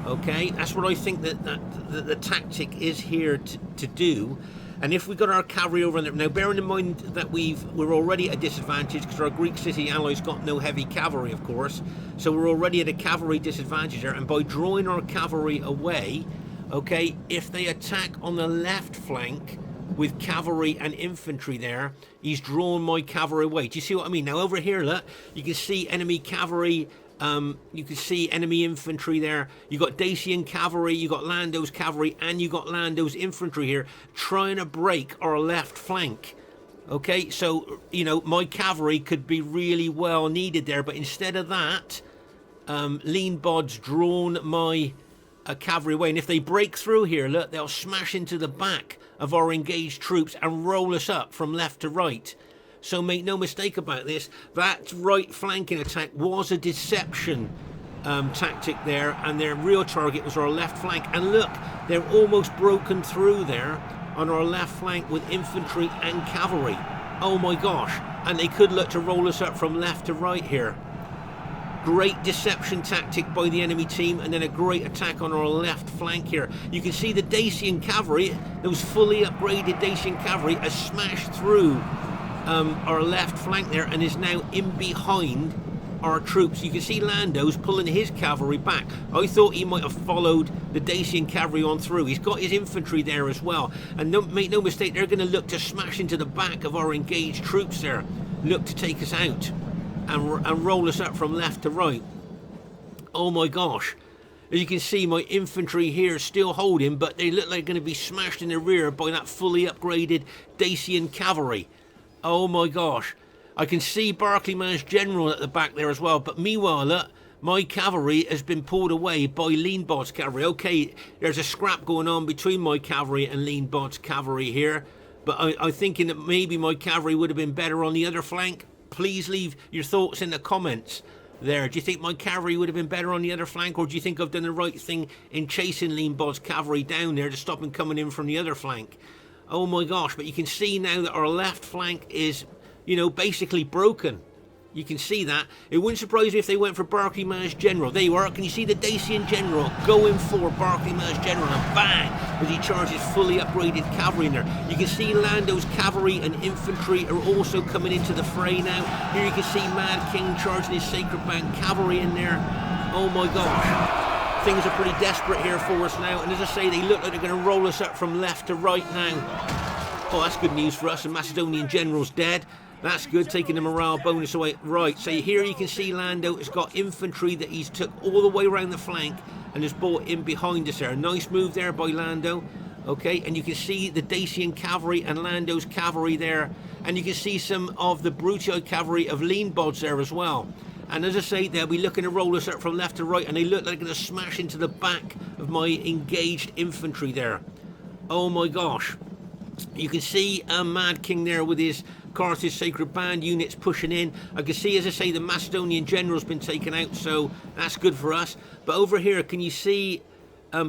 Okay, that's what I think that the tactic is here to do. And if we got our cavalry over there, now bearing in mind that we're already at a disadvantage because our Greek city allies got no heavy cavalry, of course, so we're already at a cavalry disadvantage there. And by drawing our cavalry away, okay, if they attack on the left flank with cavalry and infantry there, he's drawn my cavalry away. Do you see what I mean? Now over here, look, you can see enemy cavalry. You can see enemy infantry there. You got Dacian cavalry, you got Lando's cavalry, and you got Lando's infantry here trying to break our left flank. Okay, so you know my cavalry could be really well needed there, but instead of that, Leanbod's drawn my cavalry away, and if they break through here, look, they'll smash into the back of our engaged troops and roll us up from left to right. So make no mistake about this, that right flanking attack was a deception tactic there, and their real target was our left flank. And look, they're almost broken through there on our left flank with infantry and cavalry. Oh my gosh, and they could look to roll us up from left to right here. Great deception tactic by the enemy team, and then a great attack on our left flank here. You can see the Dacian cavalry, those fully upgraded Dacian cavalry, has smashed through our left flank there and is now in behind our troops. You can see Lando's pulling his cavalry back. I thought he might have followed the Dacian cavalry on through. He's got his infantry there as well, and make no mistake, they're going to look to smash into the back of our engaged troops there, look to take us out and roll us up from left to right. Oh my gosh, as you can see, my infantry here is still holding, but they look like they're going to be smashed in the rear by that fully upgraded Dacian cavalry. Oh my gosh. I can see Barclayman's general at the back there as well. But meanwhile, look, my cavalry has been pulled away by Leanbod's cavalry. Okay, there's a scrap going on between my cavalry and Leanbod's cavalry here. But I'm thinking that maybe my cavalry would have been better on the other flank. Please leave your thoughts in the comments there. Do you think my cavalry would have been better on the other flank? Or do you think I've done the right thing in chasing Leanbod's cavalry down there to stop him coming in from the other flank? Oh my gosh, but you can see now that our left flank is, you know, basically broken. You can see that. It wouldn't surprise me if they went for Barclayman's general. There you are. Can you see the Dacian general going for Barclayman's general, and bang, as he charges fully upgraded cavalry in there. You can see Lando's cavalry and infantry are also coming into the fray now. Here you can see Mad King charging his Sacred Band cavalry in there. Oh my gosh. Things are pretty desperate here for us now, and as I say, they look like they're going to roll us up from left to right now. Oh, that's good news for us. The Macedonian general's dead. That's good, taking the morale bonus away. Right, so here you can see Lando has got infantry that he's took all the way around the flank and has brought in behind us there. Nice move there by Lando. Okay, and you can see the Dacian cavalry and Lando's cavalry there, and you can see some of the Brutii cavalry of Leanbod's there as well. And as I say, they'll be looking to roll us up from left to right, and they look like they're going to smash into the back of my engaged infantry there. Oh my gosh. You can see Mad King there with his Carthage Sacred Band units pushing in. I can see, as I say, the Macedonian general's been taken out, so that's good for us. But over here, can you see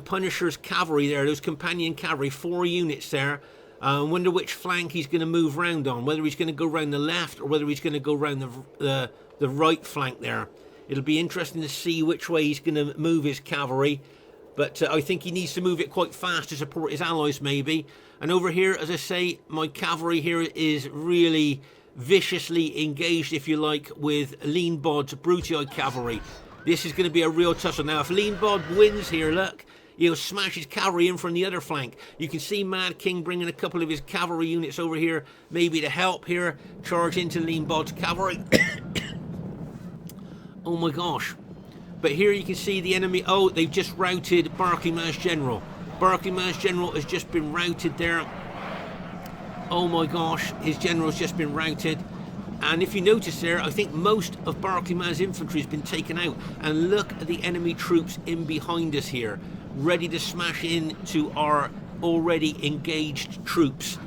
Punisher's cavalry there, those companion cavalry, 4 units there. I wonder which flank he's going to move round on, whether he's going to go round the left or whether he's going to go round the right flank there. It'll be interesting to see which way he's going to move his cavalry, but I think he needs to move it quite fast to support his allies maybe. And over here, as I say, my cavalry here is really viciously engaged, if you like, with Leanbod's Brutii cavalry. This is going to be a real tussle. Now, if Leanbod wins here, look, he'll smash his cavalry in from the other flank. You can see Mad King bringing a couple of his cavalry units over here, maybe to help here, charge into Leanbod's cavalry. Oh my gosh. But here you can see the enemy. Oh, they've just routed Barclayman's general. Barclayman's general has just been routed there. Oh my gosh, his general's just been routed. And if you notice there, I think most of Barclayman's infantry has been taken out. And look at the enemy troops in behind us here, ready to smash into our already engaged troops.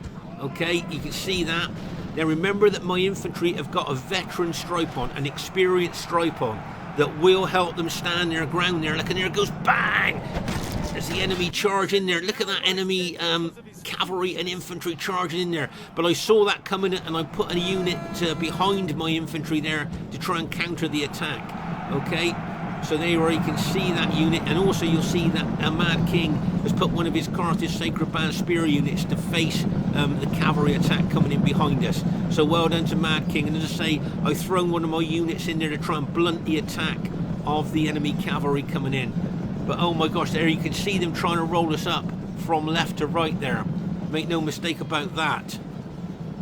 Okay, you can see that. Now remember that my infantry have got a veteran stripe on, an experienced stripe on, that will help them stand their ground there. Look, and there it goes, bang! There's the enemy charge in there. Look at that enemy cavalry and infantry charging in there. But I saw that coming and I put a unit behind my infantry there to try and counter the attack. Okay, so there you can see that unit, and also you'll see that Mad King has put one of his Carthage Sacred Band spear units to face the cavalry attack coming in behind us. So well done to Mad King, and as I say, I've thrown one of my units in there to try and blunt the attack of the enemy cavalry coming in. But oh my gosh, there you can see them trying to roll us up from left to right there. Make no mistake about that.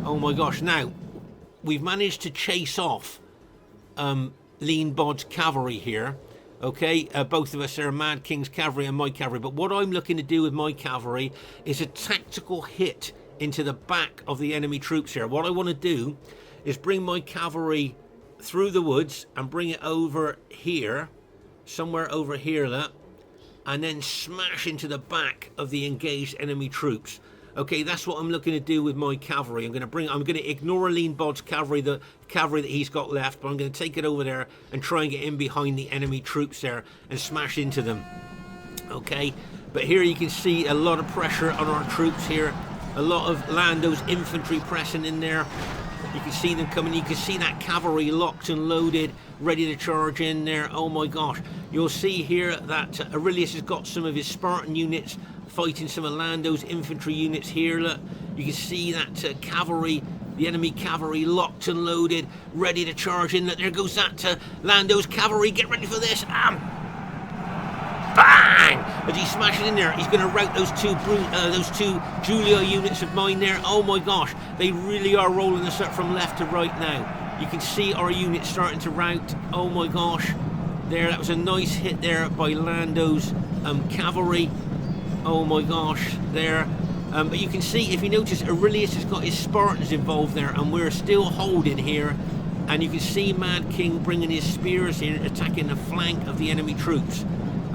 Oh my gosh, now we've managed to chase off Leanbod's cavalry here. Okay, both of us are Mad King's cavalry and my cavalry. But what I'm looking to do with my cavalry is a tactical hit into the back of the enemy troops here. What I want to do is bring my cavalry through the woods and bring it over here, somewhere over here, that, and then smash into the back of the engaged enemy troops. Okay, that's what I'm looking to do with my cavalry. I'm going to ignore Leanbod's cavalry, the cavalry that he's got left, but I'm going to take it over there and try and get in behind the enemy troops there and smash into them. Okay, but here you can see a lot of pressure on our troops here. A lot of Lando's infantry pressing in there. You can see them coming. You can see that cavalry locked and loaded, ready to charge in there. Oh my gosh. You'll see here that Aurelius has got some of his Spartan units fighting some of Lando's infantry units here. Look, you can see that cavalry, the enemy cavalry locked and loaded, ready to charge in. Look, there goes that Lando's cavalry. Get ready for this. Bang! As he smashes in there, he's going to rout those two Julia units of mine there. Oh my gosh, they really are rolling us up from left to right now. You can see our units starting to rout. Oh my gosh, there, that was a nice hit there by Lando's cavalry. Oh my gosh, there. But you can see, if you notice, Aurelius has got his Spartans involved there, and we're still holding here. And you can see Mad King bringing his spears here, attacking the flank of the enemy troops.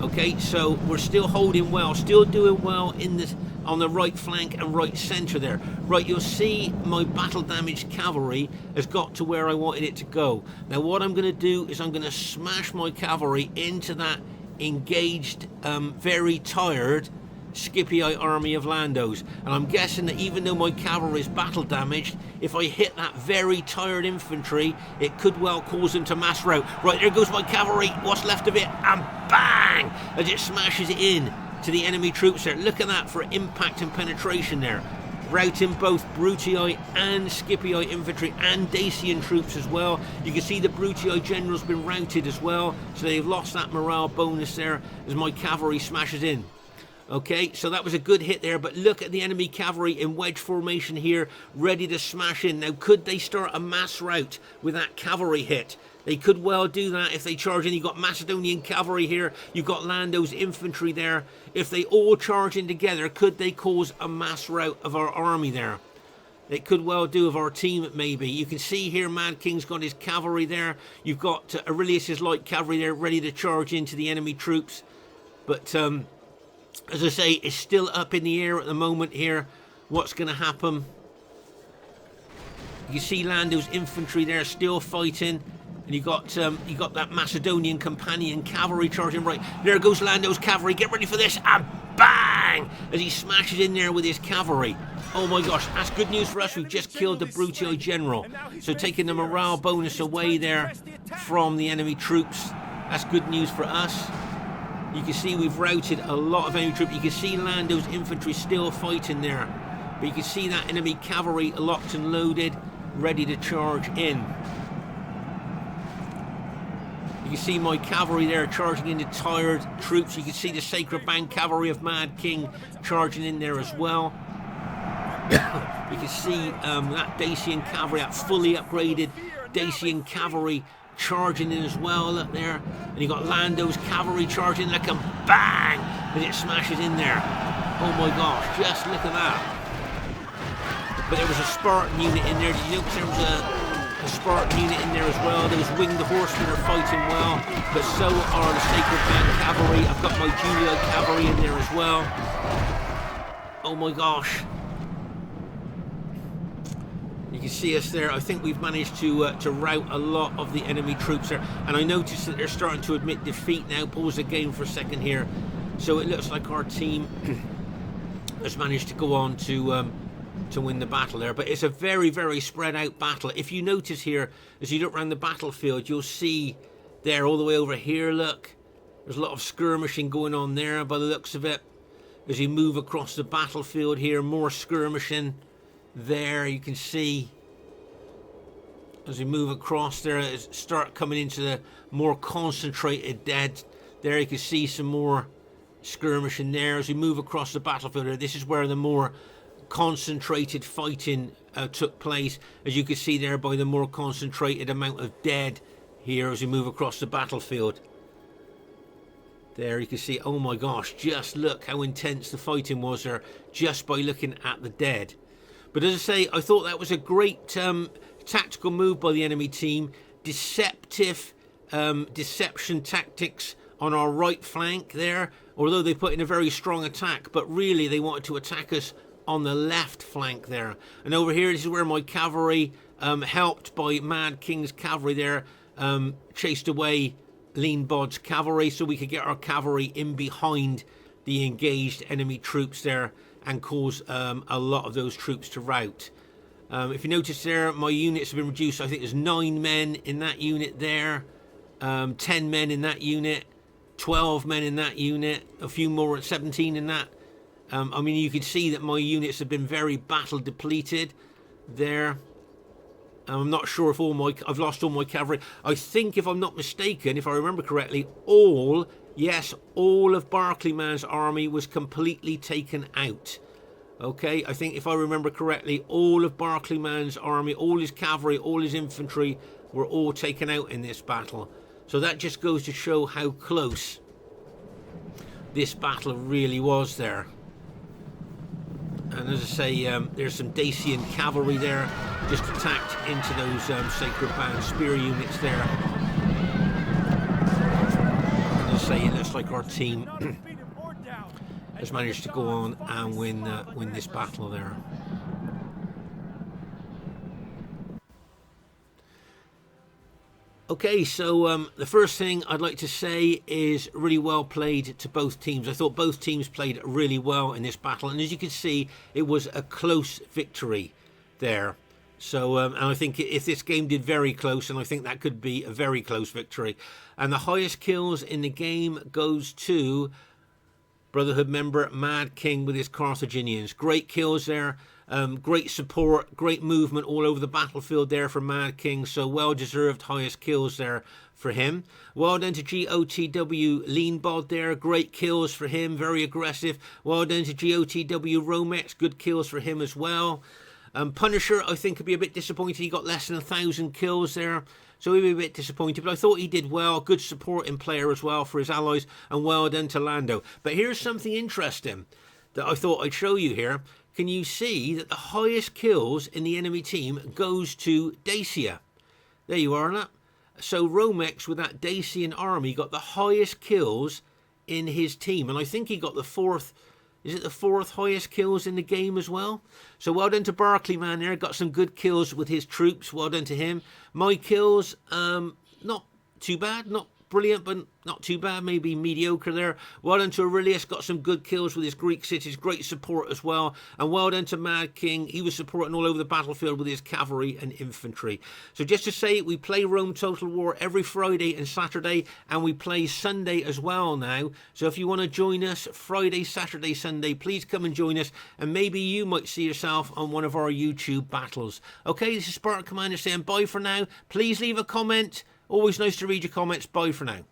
Okay, so we're still holding well, still doing well in this on the right flank and right centre there. Right, you'll see my battle damaged cavalry has got to where I wanted it to go. Now what I'm going to do is I'm going to smash my cavalry into that engaged, very tired Scipii army of Lando's, and I'm guessing that even though my cavalry is battle damaged, if I hit that very tired infantry, it could well cause them to mass rout. Right, there goes my cavalry, what's left of it, and bang, as it smashes it in to the enemy troops there. Look at that for impact and penetration there, routing both Brutii and Scipii infantry and Dacian troops as well. You can see the Brutii general's been routed as well, so they've lost that morale bonus there as my cavalry smashes in. Okay, so that was a good hit there, but look at the enemy cavalry in wedge formation here, ready to smash in. Now, could they start a mass rout with that cavalry hit? They could well do that if they charge in. You've got Macedonian cavalry here, you've got Lando's infantry there. If they all charge in together, could they cause a mass rout of our army there? It could well do, of our team maybe. You can see here Mad King's got his cavalry there. You've got Aurelius's light cavalry there, ready to charge into the enemy troops. But as I say, it's still up in the air at the moment here. What's going to happen? You see Lando's infantry there still fighting, and you got that Macedonian companion cavalry charging right. There goes Lando's cavalry. Get ready for this, and bang! As he smashes in there with his cavalry. Oh my gosh, that's good news for us. We've just killed the Brutii general, so taking the morale bonus away there from the enemy troops. That's good news for us. You can see we've routed a lot of enemy troops. You can see Lando's infantry still fighting there. But you can see that enemy cavalry locked and loaded, ready to charge in. You can see my cavalry there charging into tired troops. You can see the Sacred Band cavalry of Mad King charging in there as well. You can see that Dacian cavalry, that fully upgraded Dacian cavalry charging in as well, look there. And you got Lando's cavalry charging, look, and bang, as it smashes in there. Oh my gosh, just look at that. But there was a Spartan unit in there. Did you notice there was a Spartan unit in there as well? Those winged horsemen are fighting well, but so are the Sacred Band cavalry. I've got my Julio cavalry in there as well. Oh my gosh. You can see us there. I think we've managed to rout a lot of the enemy troops there. And I noticed that they're starting to admit defeat now. Pause the game for a second here. So it looks like our team has managed to go on to win the battle there. But it's a very, very spread out battle. If you notice here, as you look around the battlefield, you'll see there all the way over here, look. There's a lot of skirmishing going on there by the looks of it. As you move across the battlefield here, more skirmishing there, you can see. As we move across there, start coming into the more concentrated dead. There you can see some more skirmishing there. As we move across the battlefield there, this is where the more concentrated fighting took place, as you can see there by the more concentrated amount of dead here as we move across the battlefield. There you can see, oh my gosh, just look how intense the fighting was there just by looking at the dead. But as I say, I thought that was a great tactical move by the enemy team. Deceptive deception tactics on our right flank there, although they put in a very strong attack, but really they wanted to attack us on the left flank there. And over here, this is where my cavalry, helped by Mad King's cavalry there, chased away Leanbod's cavalry, so we could get our cavalry in behind the engaged enemy troops there and cause a lot of those troops to rout. If you notice there, my units have been reduced. I think there's 9 men in that unit there, 10 men in that unit, 12 men in that unit, a few more, 17 in that. I mean, you can see that my units have been very battle depleted there. I'm not sure if I've lost all my cavalry. I think, if I'm not mistaken, if I remember correctly, all of Barclayman's army was completely taken out. Okay, I think if I remember correctly, all of Barclayman's army, all his cavalry, all his infantry were all taken out in this battle. So that just goes to show how close this battle really was there. And as I say, there's some Dacian cavalry there, just attacked into those Sacred Band spear units there. And as I say, it looks like our team has managed to go on and win this battle there. Okay, so the first thing I'd like to say is really well played to both teams. I thought both teams played really well in this battle, and as you can see, it was a close victory there. So, and I think if this game did very close, and I think that could be a very close victory. And the highest kills in the game goes to Brotherhood member Mad King with his Carthaginians. Great kills there. Great support, great movement all over the battlefield there for Mad King, so well-deserved highest kills there for him. Well done to GOTW Leanbod there, great kills for him, very aggressive. Well done to GOTW Romex, good kills for him as well. Punisher, I think, could be a bit disappointed. He got less than 1,000 kills there, so he'd be a bit disappointed, but I thought he did well. Good supporting player as well for his allies, and well done to Lando. But here's something interesting that I thought I'd show you here. Can you see that the highest kills in the enemy team goes to Dacia? There you are, look. So Romex with that Dacian army got the highest kills in his team, and I think he got the 4th. Is it the 4th highest kills in the game as well? So well done to Barclayman there. Got some good kills with his troops. Well done to him. My kills, not too bad. Not brilliant, but not too bad. Maybe mediocre there. Well done to Aurelius. Got some good kills with his Greek cities. Great support as well. And well done to Mad King. He was supporting all over the battlefield with his cavalry and infantry. So just to say, we play Rome Total War every Friday and Saturday, and we play Sunday as well now. So if you want to join us Friday, Saturday, Sunday, please come and join us, and maybe you might see yourself on one of our YouTube battles. Okay, this is Spartan Commander saying bye for now. Please leave a comment. Always nice to read your comments. Bye for now.